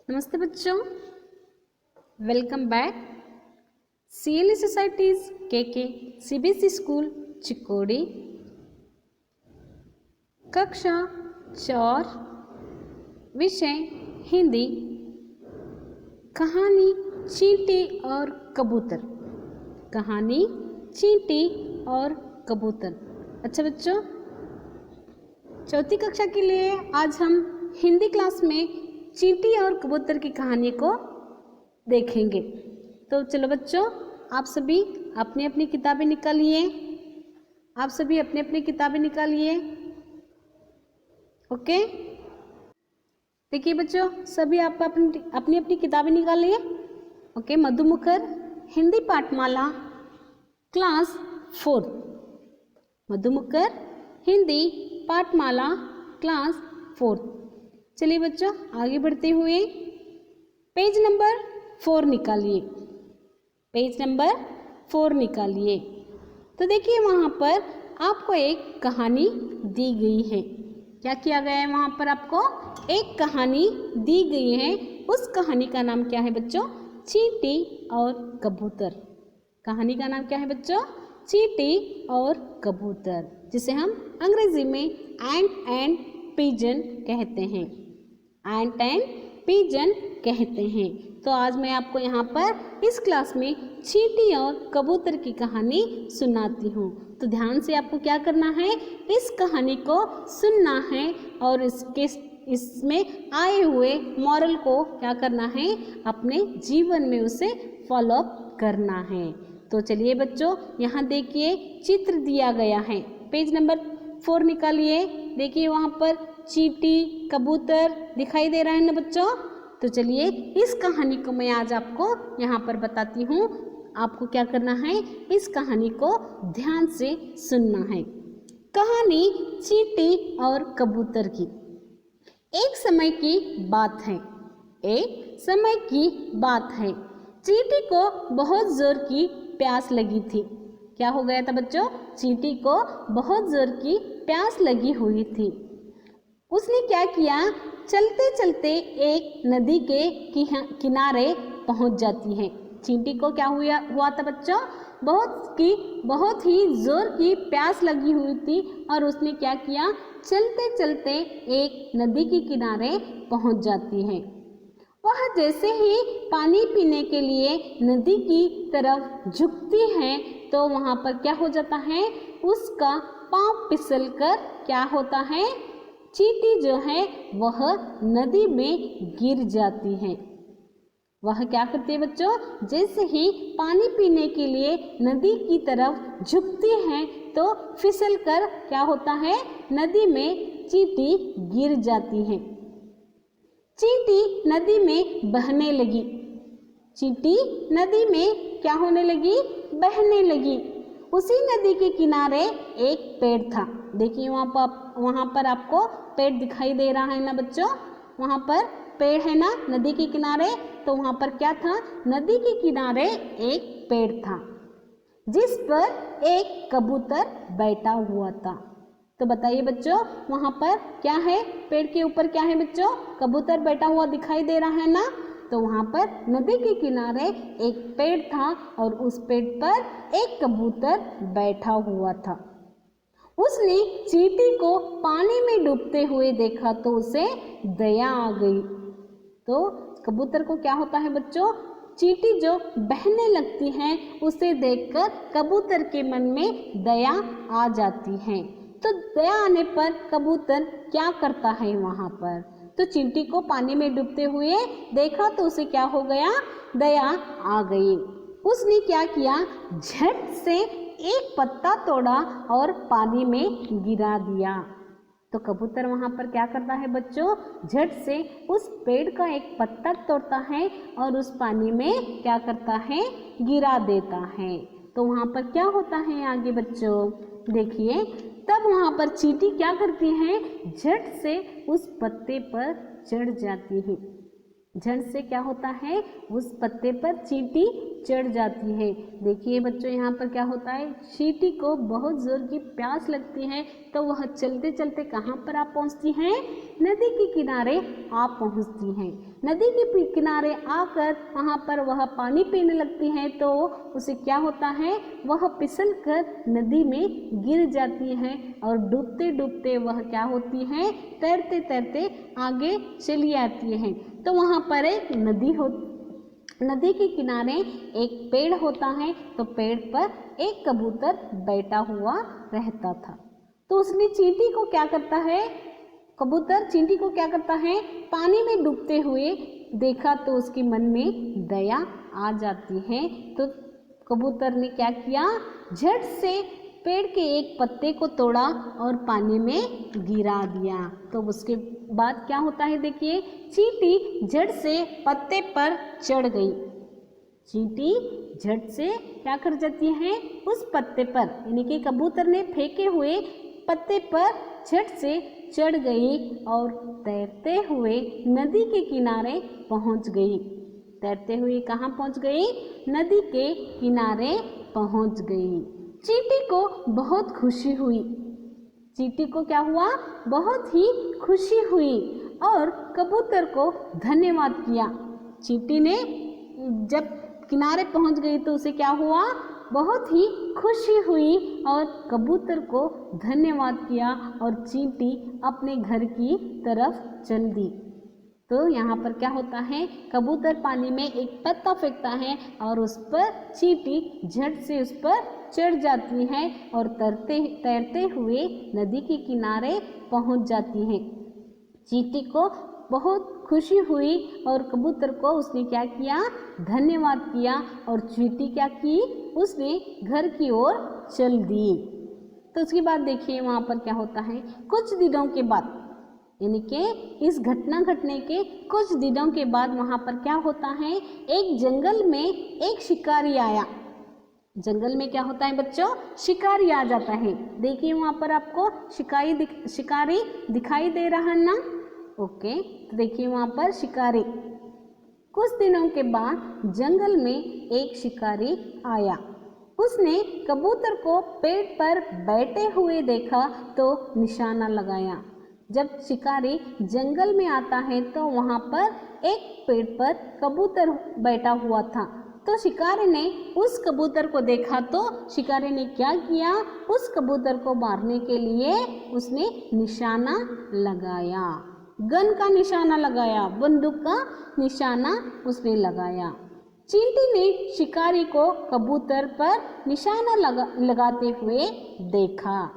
नमस्ते बच्चों, welcome back. CLE societies के CBSE स्कूल चिकोड़ी, कक्षा 4, विषय हिंदी, कहानी चींटी और कबूतर। कहानी चींटी और कबूतर। अच्छा बच्चों, चौथी कक्षा के लिए आज हम हिंदी क्लास में चींटी और कबूतर की कहानी को देखेंगे। तो चलो बच्चों, आप सभी अपनी अपनी किताबें निकालिए। ओके, देखिए बच्चों, सभी आप अपनी अपनी किताबें निकालिए। Okay, Madhumukhar Hindi Pathmala class 4। Madhumukhar Hindi Pathmala class 4। चलिए बच्चों, आगे बढ़ते हुए पेज नंबर 4 निकालिए। तो देखिए, वहाँ पर आपको एक कहानी दी गई है। क्या किया गया है? वहाँ पर आपको एक कहानी दी गई है। उस कहानी का नाम क्या है बच्चों? चींटी और कबूतर। कहानी का नाम क्या है बच्चों? चींटी और कबूतर, जिसे हम अंग्रेजी में एंट एंड पिजन कहते हैं। एंट एंड पिजन कहते हैं। तो आज मैं आपको यहाँ पर इस क्लास में चींटी और कबूतर की कहानी सुनाती हूँ। तो ध्यान से आपको क्या करना है? इस कहानी को सुनना है और इसमें आए हुए मॉरल को क्या करना है? अपने जीवन में उसे फॉलो अप करना है। तो चलिए बच्चों, यहाँ देखिए चित्र दिया गया है। पेज नंबर 4 निकालिए। देखिए वहाँ पर चींटी कबूतर दिखाई दे रहा है ना बच्चों? तो चलिए इस कहानी को मैं आज आपको यहाँ पर बताती हूँ। आपको क्या करना है? इस कहानी को ध्यान से सुनना है। कहानी चींटी और कबूतर की। एक समय की बात है। चींटी को बहुत जोर की प्यास लगी थी। क्या हो गया था बच्चों? चींटी को बहुत जोर की प्यास लगी हुई थी। उसने क्या किया? चलते चलते एक नदी के किनारे पहुंच जाती है। चींटी को क्या हुआ था बच्चों? बहुत ही जोर की प्यास लगी हुई थी और उसने क्या किया? चलते चलते एक नदी के किनारे पहुंच जाती है। वह जैसे ही पानी पीने के लिए नदी की तरफ झुकती है तो वहाँ पर क्या हो जाता है? उसका पाँव फिसल कर क्या होता है? चींटी जो है वह नदी में गिर जाती है। वह क्या करती है बच्चों? जैसे ही पानी पीने के लिए नदी की तरफ झुकती है तो फिसल कर क्या होता है? नदी में चींटी गिर जाती है। चींटी नदी में बहने लगी। चींटी नदी में क्या होने लगी? बहने लगी। उसी नदी के किनारे एक पेड़ था। देखिए वहाँ पर आपको पेड़ दिखाई दे रहा है ना बच्चों? वहाँ पर पेड़ है ना नदी के किनारे। तो वहाँ पर क्या था? नदी के किनारे एक पेड़ था जिस पर एक कबूतर बैठा हुआ था। तो बताइए बच्चों, वहाँ पर क्या है? पेड़ के ऊपर क्या है बच्चों? कबूतर बैठा हुआ दिखाई दे रहा है ना? तो वहाँ पर नदी के किनारे एक पेड़ था और उस पेड़ पर एक कबूतर बैठा हुआ था। उसने चींटी को पानी में डूबते हुए देखा तो उसे दया आ गई। तो कबूतर को क्या होता है बच्चों? चींटी जो बहने लगती है उसे देखकर कबूतर के मन में दया आ जाती है। तो दया आने पर कबूतर क्या करता है? वहाँ पर तो चींटी को पानी में डूबते हुए देखा तो उसे क्या हो गया? दया आ गई। उसने क्या किया? झट से एक पत्ता तोड़ा और पानी में गिरा दिया। तो कबूतर वहाँ पर क्या करता है बच्चों? झट से उस पेड़ का एक पत्ता तोड़ता है और उस पानी में क्या करता है? गिरा देता है। तो वहाँ पर क्या होता है आगे बच्चों? देखिए, तब वहाँ पर चींटी क्या करती है? झट से उस पत्ते पर चढ़ जाती है। झट से क्या होता है? उस पत्ते पर चींटी चढ़ जाती है। देखिए बच्चों, यहाँ पर क्या होता है? चींटी को बहुत जोर की प्यास लगती है तो वह चलते चलते कहाँ पर आप पहुँचती हैं? नदी के किनारे आप पहुँचती हैं। नदी के किनारे आकर वहाँ पर वह पानी पीने लगती है तो उसे क्या होता है, वह फिसल कर नदी में गिर जाती है और डूबते डूबते वह क्या होती है, तैरते तैरते आगे चली आती है। तो वहाँ पर एक नदी के किनारे एक पेड़ होता है, तो पेड़ पर एक कबूतर बैठा हुआ रहता था। तो उसने चींटी को क्या करता है, कबूतर चींटी को क्या करता है, पानी में डूबते हुए देखा तो उसके मन में दया आ जाती है। तो कबूतर ने क्या किया, झट से पेड़ के एक पत्ते को तोड़ा और पानी में गिरा दिया। तो उसके बाद क्या होता है, देखिए चींटी झट से पत्ते पर चढ़ गई। चींटी झट से क्या कर जाती है, उस पत्ते पर, यानी कि कबूतर ने फेंके हुए पत्ते पर झट से चढ़ गई और तैरते हुए नदी के किनारे पहुंच गई। तैरते हुए कहाँ पहुंच गई, नदी के किनारे पहुंच गई। चींटी को बहुत खुशी हुई। चींटी को क्या हुआ, बहुत ही खुशी हुई और कबूतर को धन्यवाद किया। चींटी ने जब किनारे पहुंच गई तो उसे क्या हुआ, बहुत ही खुशी हुई और कबूतर को धन्यवाद किया और चींटी अपने घर की तरफ चल दी। तो यहाँ पर क्या होता है, कबूतर पानी में एक पत्ता फेंकता है और उस पर चींटी झट से उस पर चढ़ जाती है और तैरते हुए नदी के किनारे पहुँच जाती है। चींटी को बहुत खुशी हुई और कबूतर को उसने क्या किया, धन्यवाद किया और चींटी क्या की, उसने घर की ओर चल दी। तो उसके बाद देखिए वहाँ पर क्या होता है, कुछ दिनों के बाद, यानी कि इस घटना घटने के कुछ दिनों के बाद वहाँ पर क्या होता है, एक जंगल में एक शिकारी आया। जंगल में क्या होता है बच्चों, शिकारी आ जाता है। देखिए वहाँ पर आपको शिकारी दिखाई दे रहा है ना, ओके। तो देखिए वहाँ पर शिकारी, कुछ दिनों के बाद जंगल में एक शिकारी आया। उसने कबूतर को पेड़ पर बैठे हुए देखा तो निशाना लगाया। जब शिकारी जंगल में आता है तो वहाँ पर एक पेड़ पर कबूतर बैठा हुआ था। तो शिकारी ने उस कबूतर को देखा तो शिकारी ने क्या किया, उस कबूतर को मारने के लिए उसने निशाना लगाया, गन का निशाना लगाया, बंदूक का निशाना उसने लगाया। चींटी ने शिकारी को कबूतर पर निशाना लगाते हुए देखा।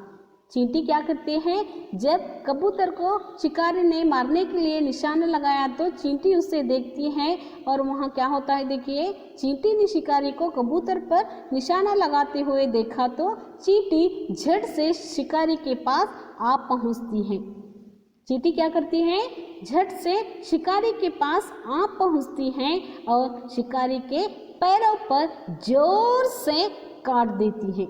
चींटी क्या करते हैं, जब कबूतर को शिकारी ने मारने के लिए निशाना लगाया तो चींटी उसे देखती है और वहाँ क्या होता है, देखिए चींटी ने शिकारी को कबूतर पर निशाना लगाते हुए देखा तो चींटी झट से शिकारी के पास आ पहुँचती है। चींटी क्या करती है, झट से शिकारी के पास आ पहुँचती है और शिकारी के पैरों पर जोर से काट देती है।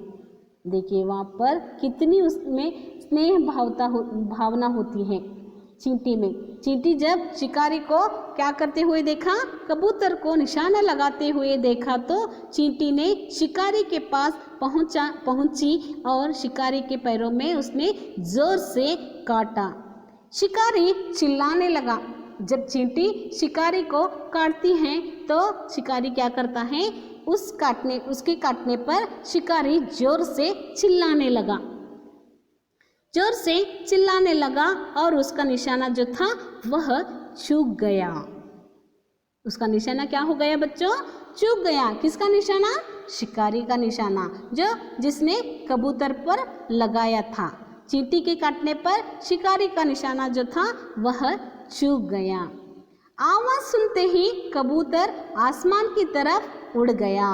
देखिए वहाँ पर कितनी उसमें स्नेह भावना होती है चींटी में। चींटी जब शिकारी को क्या करते हुए देखा, कबूतर को निशाना लगाते हुए देखा तो चींटी ने शिकारी के पास पहुंची और शिकारी के पैरों में उसने जोर से काटा। शिकारी चिल्लाने लगा। जब चींटी शिकारी को काटती है तो शिकारी क्या करता है, उसके काटने पर शिकारी जोर से चिल्लाने लगा और उसका निशाना जो था वह चूक गया। उसका निशाना क्या हो गया बच्चों, चूक गया। किसका निशाना, शिकारी का निशाना जिसने कबूतर पर लगाया था। चींटी के काटने पर शिकारी का निशाना जो था वह चूक गया। आवाज सुनते ही कबूतर आसमान की तरफ उड़ गया।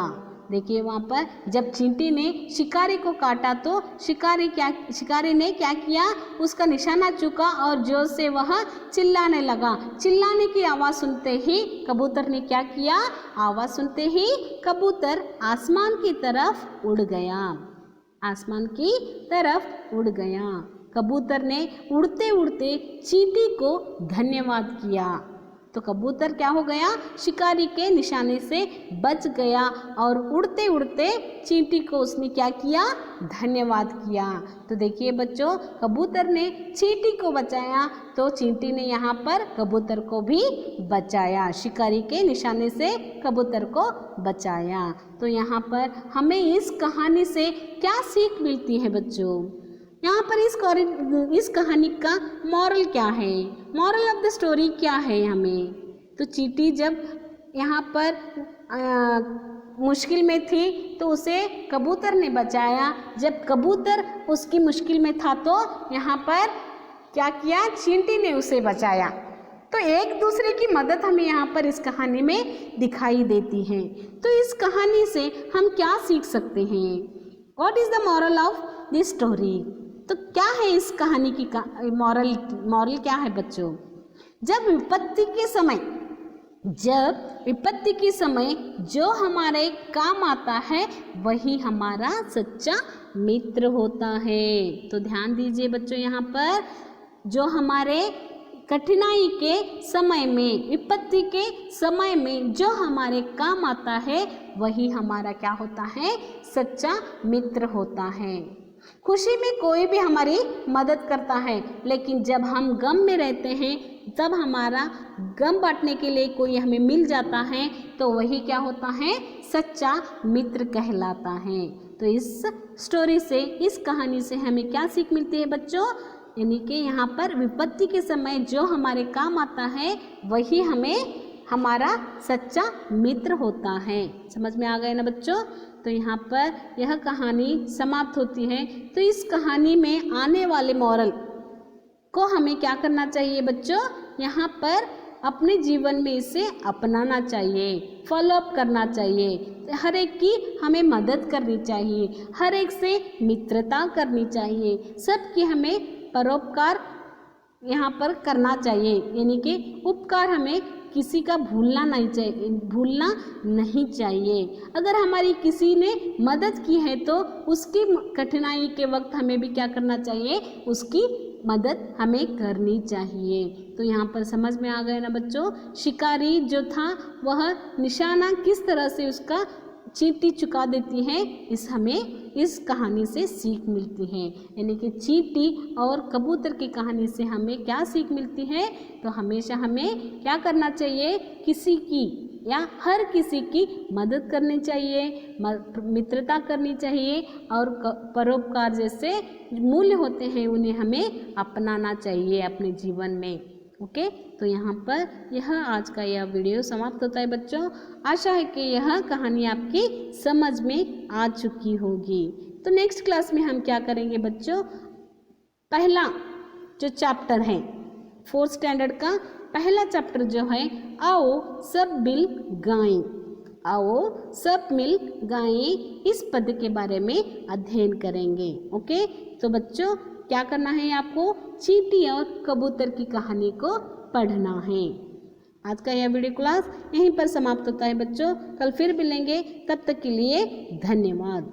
देखिए वहाँ पर जब चींटी ने शिकारी को काटा तो शिकारी ने क्या किया, उसका निशाना चूका और जोर से वह चिल्लाने लगा। चिल्लाने की आवाज़ सुनते ही कबूतर ने क्या किया, आवाज़ सुनते ही कबूतर आसमान की तरफ उड़ गया। आसमान की तरफ उड़ गया। कबूतर ने उड़ते उड़ते चींटी को धन्यवाद किया। तो कबूतर क्या हो गया, शिकारी के निशाने से बच गया और उड़ते उड़ते चींटी को उसने क्या किया, धन्यवाद किया। तो देखिए बच्चों, कबूतर ने चींटी को बचाया तो चींटी ने यहाँ पर कबूतर को भी बचाया, शिकारी के निशाने से कबूतर को बचाया। तो यहाँ पर हमें इस कहानी से क्या सीख मिलती है बच्चों? यहाँ पर इस कहानी का मॉरल क्या है, मॉरल ऑफ द स्टोरी क्या है हमें? तो चींटी जब यहाँ पर मुश्किल में थी तो उसे कबूतर ने बचाया, जब कबूतर उसकी मुश्किल में था तो यहाँ पर क्या किया, चींटी ने उसे बचाया। तो एक दूसरे की मदद हमें यहाँ पर इस कहानी में दिखाई देती है। तो इस कहानी से हम क्या सीख सकते हैं? What is the moral of this story? तो क्या है इस कहानी की मॉरल क्या है बच्चों? जब विपत्ति के समय जो हमारे काम आता है वही हमारा सच्चा मित्र होता है। तो ध्यान दीजिए बच्चों, यहाँ पर जो हमारे कठिनाई के समय में, विपत्ति के समय में जो हमारे काम आता है वही हमारा क्या होता है, सच्चा मित्र होता है। खुशी में कोई भी हमारी मदद करता है, लेकिन जब हम गम में रहते हैं, जब हमारा गम बांटने के लिए कोई हमें मिल जाता है तो वही क्या होता है, सच्चा मित्र कहलाता है। तो इस स्टोरी से, इस कहानी से हमें क्या सीख मिलती है बच्चों? यानी कि यहाँ पर विपत्ति के समय जो हमारे काम आता है वही हमें हमारा सच्चा मित्र होता है। समझ में आ गए ना बच्चों? तो यहाँ पर यह कहानी समाप्त होती है। तो इस कहानी में आने वाले मॉरल को हमें क्या करना चाहिए बच्चों? यहाँ पर अपने जीवन में इसे अपनाना चाहिए, फॉलोअप करना चाहिए, हर एक की हमें मदद करनी चाहिए, हर एक से मित्रता करनी चाहिए, सबकी हमें परोपकार यहाँ पर करना चाहिए। यानी कि उपकार हमें किसी का भूलना नहीं चाहिए। अगर हमारी किसी ने मदद की है तो उसकी कठिनाई के वक्त हमें भी क्या करना चाहिए, उसकी मदद हमें करनी चाहिए। तो यहाँ पर समझ में आ गए ना बच्चों? शिकारी जो था वह निशाना किस तरह से उसका चींटी चुका देती है, हमें इस कहानी से सीख मिलती है। यानी कि चींटी और कबूतर की कहानी से हमें क्या सीख मिलती है? तो हमेशा हमें क्या करना चाहिए, किसी की या हर किसी की मदद करनी चाहिए, मित्रता करनी चाहिए और परोपकार जैसे मूल्य होते हैं उन्हें हमें अपनाना चाहिए अपने जीवन में। ओके, तो यहाँ पर यह आज का यह वीडियो समाप्त होता है बच्चों। आशा है कि यह कहानी आपकी समझ में आ चुकी होगी। तो नेक्स्ट क्लास में हम क्या करेंगे बच्चों? पहला जो चैप्टर है 4th स्टैंडर्ड का पहला चैप्टर जो है, आओ सब मिल गाएं, आओ सब मिल गाएं, इस पद के बारे में अध्ययन करेंगे। ओके, तो बच्चों क्या करना है आपको? चींटी और कबूतर की कहानी को पढ़ना है। आज का यह वीडियो क्लास यहीं पर समाप्त होता है बच्चों। कल फिर मिलेंगे, तब तक के लिए धन्यवाद।